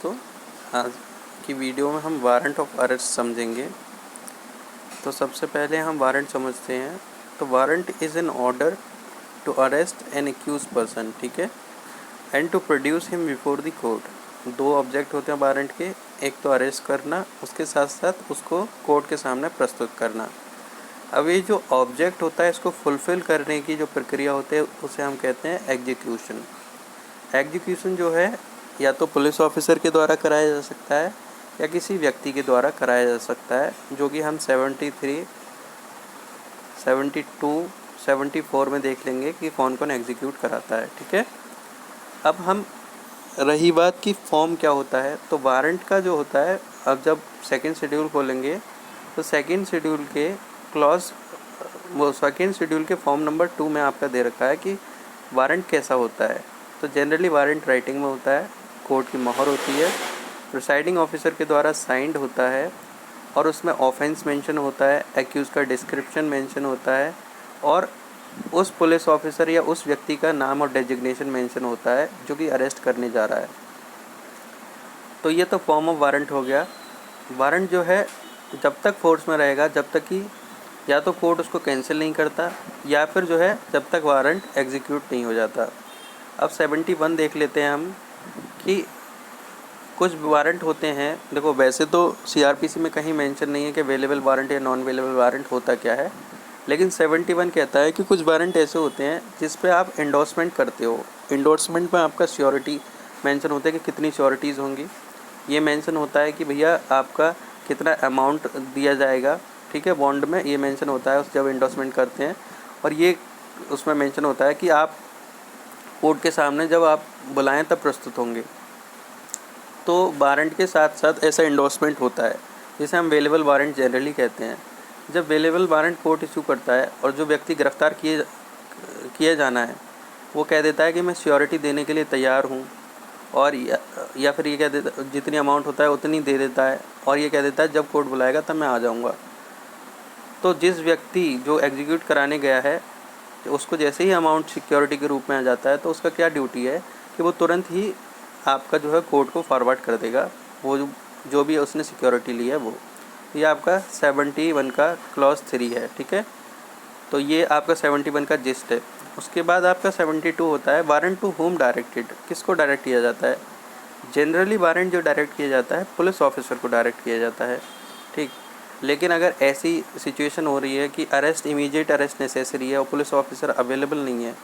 दोस्तों, आज की वीडियो में हम वारंट ऑफ अरेस्ट समझेंगे। तो सबसे पहले हम वारंट समझते हैं। तो warrant is an order to arrest an accuse person, ठीक है, and to produce him before the court. दो ऑब्जेक्ट होते हैं वारंट के, एक तो अरेस्ट करना, उसके साथ साथ उसको कोर्ट के सामने प्रस्तुत करना। अब ये जो ऑब्जेक्ट होता है इसको फुलफ़िल करने की जो प्रक्रिया होती है उसे हम कहते हैं एग्जीक्यूशन। एग्जीक्यूशन जो है या तो पुलिस ऑफिसर के द्वारा कराया जा सकता है या किसी व्यक्ति के द्वारा कराया जा सकता है, जो कि हम 73, 72, 74 में देख लेंगे कि कौन कौन एग्जीक्यूट कराता है, ठीक है। अब हम रही बात कि फॉर्म क्या होता है, तो वारंट का जो होता है, अब जब सेकंड शेड्यूल खोलेंगे तो सेकंड शेड्यूल के क्लॉज वो सेकंड शेड्यूल के फॉर्म नंबर 2 में आपका दे रखा है कि वारंट कैसा होता है। तो जनरली वारंट राइटिंग में होता है, कोर्ट की मोहर होती है, प्रिसाइडिंग ऑफिसर के द्वारा साइंड होता है और उसमें ऑफेंस मेंशन होता है, एक्यूज़ का डिस्क्रिप्शन मेंशन होता है और उस पुलिस ऑफिसर या उस व्यक्ति का नाम और डेजिग्नेशन मेंशन होता है जो कि अरेस्ट करने जा रहा है। तो ये तो फॉर्म ऑफ वारंट हो गया। वारंट जो है जब तक फोर्स में रहेगा, जब तक कि या तो कोर्ट उसको कैंसिल नहीं करता या फिर जो है जब तक वारंट एग्जीक्यूट नहीं हो जाता। अब 71 देख लेते हैं हम कि कुछ वारंट होते हैं। देखो, वैसे तो सीआरपीसी में कहीं मेंशन नहीं है कि अवेलेबल वारंट या नॉन अवेलेबल वारंट होता क्या है, लेकिन 71 कहता है कि कुछ वारंट ऐसे होते हैं जिस पे आप एंडोर्समेंट करते हो। एंडोर्समेंट में आपका श्योरिटी मेंशन होता है कि कितनी श्योरिटीज़ होंगी। ये मेंशन होता है कि भैया आपका कितना अमाउंट दिया जाएगा, ठीक है, बॉन्ड में ये मेंशन होता है उस जब एंडोर्समेंट करते हैं। और ये उसमें मेंशन होता है कि आप कोर्ट के सामने जब आप बुलाएं तब प्रस्तुत होंगे। तो वारंट के साथ साथ ऐसा एंडोर्समेंट होता है जिसे हम अवेलेबल वारंट जनरली कहते हैं। जब अवेलेबल वारंट कोर्ट इशू करता है और जो व्यक्ति गिरफ्तार किए जाना है वो कह देता है कि मैं श्योरिटी देने के लिए तैयार हूँ, और या फिर ये कह देता जितनी अमाउंट होता है उतनी दे देता है और ये कह देता है जब कोर्ट बुलाएगा तब मैं आ जाऊँगा। तो जिस व्यक्ति जो एग्जीक्यूट कराने गया है उसको जैसे ही अमाउंट सिक्योरिटी के रूप में आ जाता है तो उसका क्या ड्यूटी है कि वो तुरंत ही आपका जो है कोर्ट को फॉरवर्ड कर देगा, वो जो भी उसने सिक्योरिटी ली है वो। ये आपका 71 का क्लॉज 3 है, ठीक है। तो ये आपका 71 का जिस्ट है। उसके बाद आपका 72 होता है वारंट टू होम डायरेक्टेड। किसको डायरेक्ट किया जाता है? जनरली वारंट जो डायरेक्ट किया जाता है पुलिस ऑफिसर को डायरेक्ट किया जाता है, ठीक। लेकिन अगर ऐसी सिचुएशन हो रही है कि अरेस्ट इमीडिएट अरेस्ट नेसेसरी है और पुलिस ऑफिसर अवेलेबल नहीं है,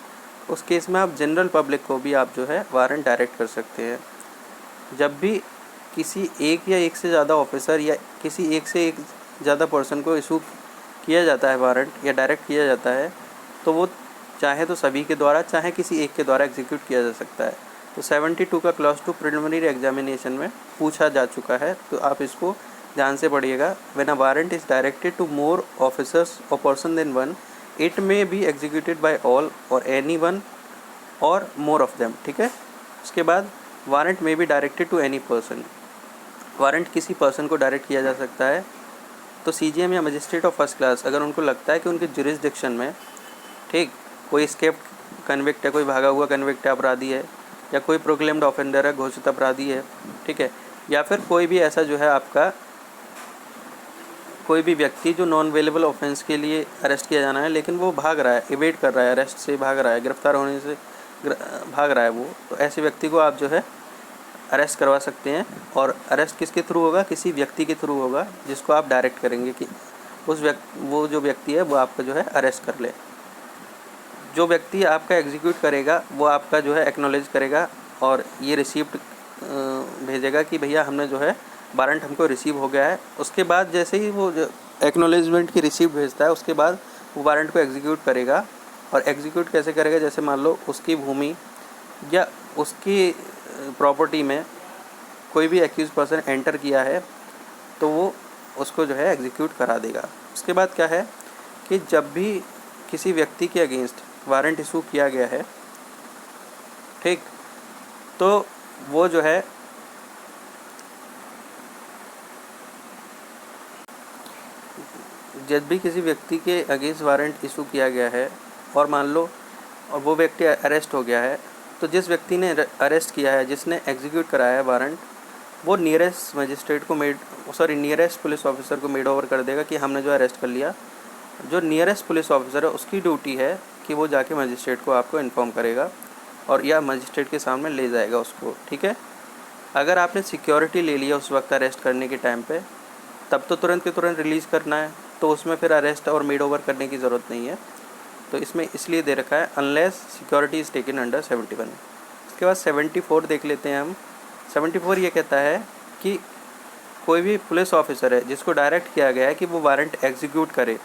उस केस में आप जनरल पब्लिक को भी आप जो है वारंट डायरेक्ट कर सकते हैं। जब भी किसी एक या एक से ज़्यादा ऑफिसर या किसी एक से एक ज़्यादा पर्सन को इशू किया जाता है वारंट या डायरेक्ट किया जाता है, तो वो चाहे तो सभी के द्वारा चाहे किसी एक के द्वारा एग्जीक्यूट किया जा सकता है। तो 72 का क्लॉज 2 प्रिलिमिनरी एग्जामिनेशन में पूछा जा चुका है, तो आप इसको ध्यान से पढ़िएगा। When a warrant is directed to more officers or person than one, it may be executed by all or any one or more of them, ठीक है। उसके बाद warrant may be directed to any person. Warrant किसी person को direct किया जा सकता है। तो सीजीएम या मजिस्ट्रेट ऑफ फर्स्ट क्लास अगर उनको लगता है कि उनके जुरिस्डिक्शन में, ठीक, कोई एस्केप्ड कन्विक्ट है, कोई भागा हुआ कन्विक्ट है, अपराधी है, या कोई प्रोक्लेम्ड ऑफेंडर है, घोषित अपराधी है, ठीक है, या फिर कोई भी ऐसा जो है आपका कोई भी व्यक्ति जो नॉन अवेलेबल ऑफेंस के लिए अरेस्ट किया जाना है लेकिन वो भाग रहा है, इवेट कर रहा है, अरेस्ट से भाग रहा है, गिरफ्तार होने से भाग रहा है वो, तो ऐसे व्यक्ति को आप जो है अरेस्ट करवा सकते हैं। और अरेस्ट किसके थ्रू होगा? किसी व्यक्ति के थ्रू होगा जिसको आप डायरेक्ट करेंगे कि वो जो व्यक्ति है वो आपका जो है अरेस्ट कर ले। जो व्यक्ति आपका एग्जीक्यूट करेगा वो आपका जो है एक्नॉलेज करेगा और ये रिसीप्ट भेजेगा कि भैया हमने जो है वारंट हमको रिसीव हो गया है। उसके बाद जैसे ही वो एक्नॉलेजमेंट की रिसीप्ट भेजता है उसके बाद वो वारंट को एग्जीक्यूट करेगा। और एग्जीक्यूट कैसे करेगा? जैसे मान लो उसकी भूमि या उसकी प्रॉपर्टी में कोई भी एक्यूज पर्सन एंटर किया है तो वो उसको जो है एग्जीक्यूट करा देगा। उसके बाद क्या है कि जब भी किसी व्यक्ति के अगेंस्ट वारंट इशू किया गया है, ठीक, तो वो जो है जब भी किसी व्यक्ति के अगेंस्ट वारंट इशू किया गया है और मान लो और वो व्यक्ति अरेस्ट हो गया है, तो जिस व्यक्ति ने अरेस्ट किया है, जिसने एग्जीक्यूट कराया है वारंट, वो नियरेस्ट मजिस्ट्रेट को नियरेस्ट पुलिस ऑफिसर को मेड ओवर कर देगा कि हमने जो अरेस्ट कर लिया। जो नियरेस्ट पुलिस ऑफिसर है उसकी ड्यूटी है कि वो जाके मजिस्ट्रेट को आपको इन्फॉर्म करेगा और या मजिस्ट्रेट के सामने ले जाएगा उसको, ठीक है। अगर आपने सिक्योरिटी ले लिया उस वक्त अरेस्ट करने के टाइम पे, तब तो तुरंत के तुरंत रिलीज़ करना है, तो उसमें फिर अरेस्ट और मेड ओवर करने की ज़रूरत नहीं है। तो इसमें इसलिए दे रखा है unless security is taken under 71। इसके बाद 74 देख लेते हैं हम। 74 ये कहता है कि कोई भी पुलिस ऑफिसर है जिसको डायरेक्ट किया गया है कि वो वारंट एग्जीक्यूट करे,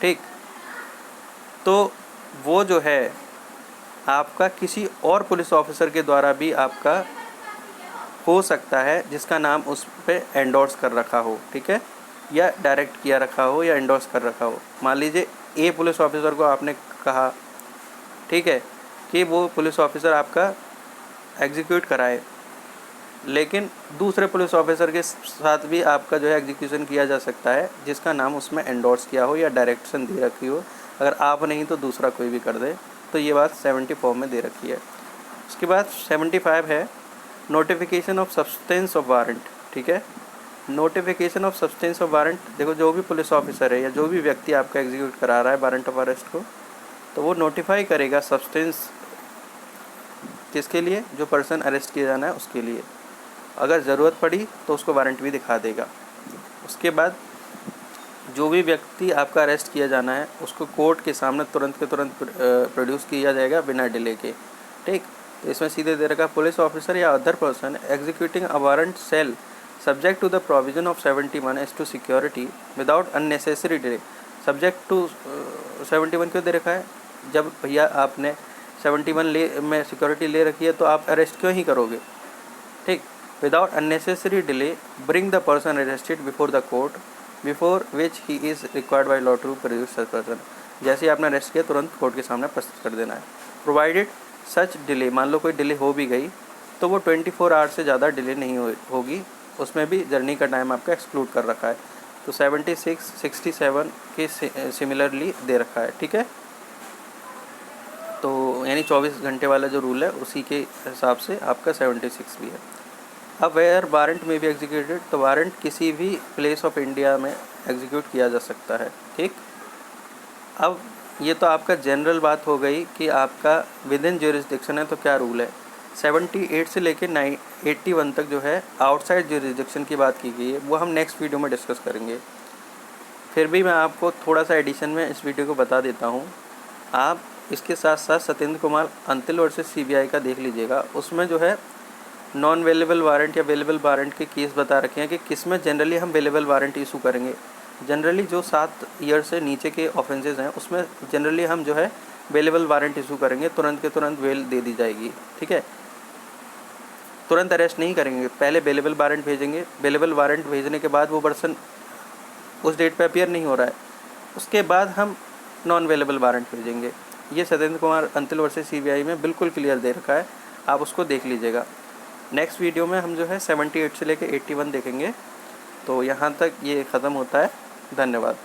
ठीक, तो वो जो है आपका किसी और पुलिस ऑफिसर के द्वारा भी आपका हो सकता है जिसका नाम उस पर एंडोर्स कर रखा हो, ठीक है, या डायरेक्ट किया रखा हो या एंडोर्स कर रखा हो। मान लीजिए ए पुलिस ऑफिसर को आपने कहा, ठीक है, कि वो पुलिस ऑफिसर आपका एग्जीक्यूट कराए, लेकिन दूसरे पुलिस ऑफिसर के साथ भी आपका जो है एग्जीक्यूशन किया जा सकता है जिसका नाम उसमें एंडोर्स किया हो या डायरेक्शन दे रखी हो। अगर आप नहीं तो दूसरा कोई भी कर दे, तो ये बात 74 में दे रखी है। उसके बाद 75 है notification of substance of warrant, ठीक है। Notification of substance of warrant, देखो जो भी पुलिस ऑफिसर है या जो भी व्यक्ति आपका एग्जीक्यूट करा रहा है वारंट ऑफ अरेस्ट को, तो वो नोटिफाई करेगा सब्सटेंस किसके लिए, जो पर्सन अरेस्ट किया जाना है उसके लिए। अगर ज़रूरत पड़ी तो उसको वारंट भी दिखा देगा। उसके बाद जो भी व्यक्ति आपका अरेस्ट किया जाना है उसको कोर्ट के सामने तुरंत के तुरंत प्रोड्यूस किया जाएगा बिना डिले के, ठीक। तो इसमें सीधे दे रखा पुलिस ऑफिसर या other person executing a warrant shall subject to the provision of 71 as to security without unnecessary delay. Subject to 71 क्यों दे रखा है? जब भैया आपने 71 में सिक्योरिटी ले रखी है तो आप अरेस्ट क्यों ही करोगे, ठीक। Without unnecessary delay bring the person arrested before the court before which he is required by law to produce such person. जैसे ही आपने अरेस्ट किया तुरंत कोर्ट के सामने प्रस्तुत कर देना है। प्रोवाइडेड सच डिले, मान लो कोई डिले हो भी गई तो वो 24 आवर्स से ज़्यादा डिले नहीं होगी, उसमें भी जर्नी का टाइम आपका एक्सक्लूड कर रखा है। तो 76, 67 के सिमिलरली दे रखा है, ठीक है। तो यानी 24 घंटे वाला जो रूल है उसी के हिसाब से आपका 76 भी है। अब वेयर वारंट में भी एग्जीक्यूटेड, तो वारंट किसी भी प्लेस ऑफ इंडिया में एग्जीक्यूट किया जा सकता है, ठीक। अब ये तो आपका जनरल बात हो गई कि आपका विद इन ज्यूरिसडिक्शन है तो क्या रूल है। 78 से लेके 81 तक जो है आउटसाइड ज्यूरिसडिक्शन की बात की गई है, वो हम नेक्स्ट वीडियो में डिस्कस करेंगे। फिर भी मैं आपको थोड़ा सा एडिशन में इस वीडियो को बता देता हूँ। आप इसके साथ साथ सत्येंद्र कुमार अंतिल वर्सेस CBI का देख लीजिएगा, उसमें जो है नॉन वेलेबल वारंट या वेलेबल वारंट के केस बता रखे हैं कि किस में जनरली हम वेलेबल वारंट इशू करेंगे। जनरली जो 7 ईयर से नीचे के ऑफेंसेस हैं उसमें जनरली हम जो है वेलेबल वारंट इशू करेंगे, तुरंत के तुरंत वेल दे दी जाएगी, ठीक है। तुरंत अरेस्ट नहीं करेंगे, पहले वेलेबल वारंट भेजेंगे, वेलेबल वारंट भेजने के बाद वो पर्सन उस डेट पे अपीयर नहीं हो रहा है, उसके बाद हम नॉन वेलेबल वारंट भेजेंगे। ये सत्येंद्र कुमार अंतिल वर्सेस CBI में बिल्कुल क्लियर दे रखा है, आप उसको देख लीजिएगा। नेक्स्ट वीडियो में हम जो है 78 से लेकर 81 देखेंगे। तो यहाँ तक ये ख़त्म होता है। धन्यवाद।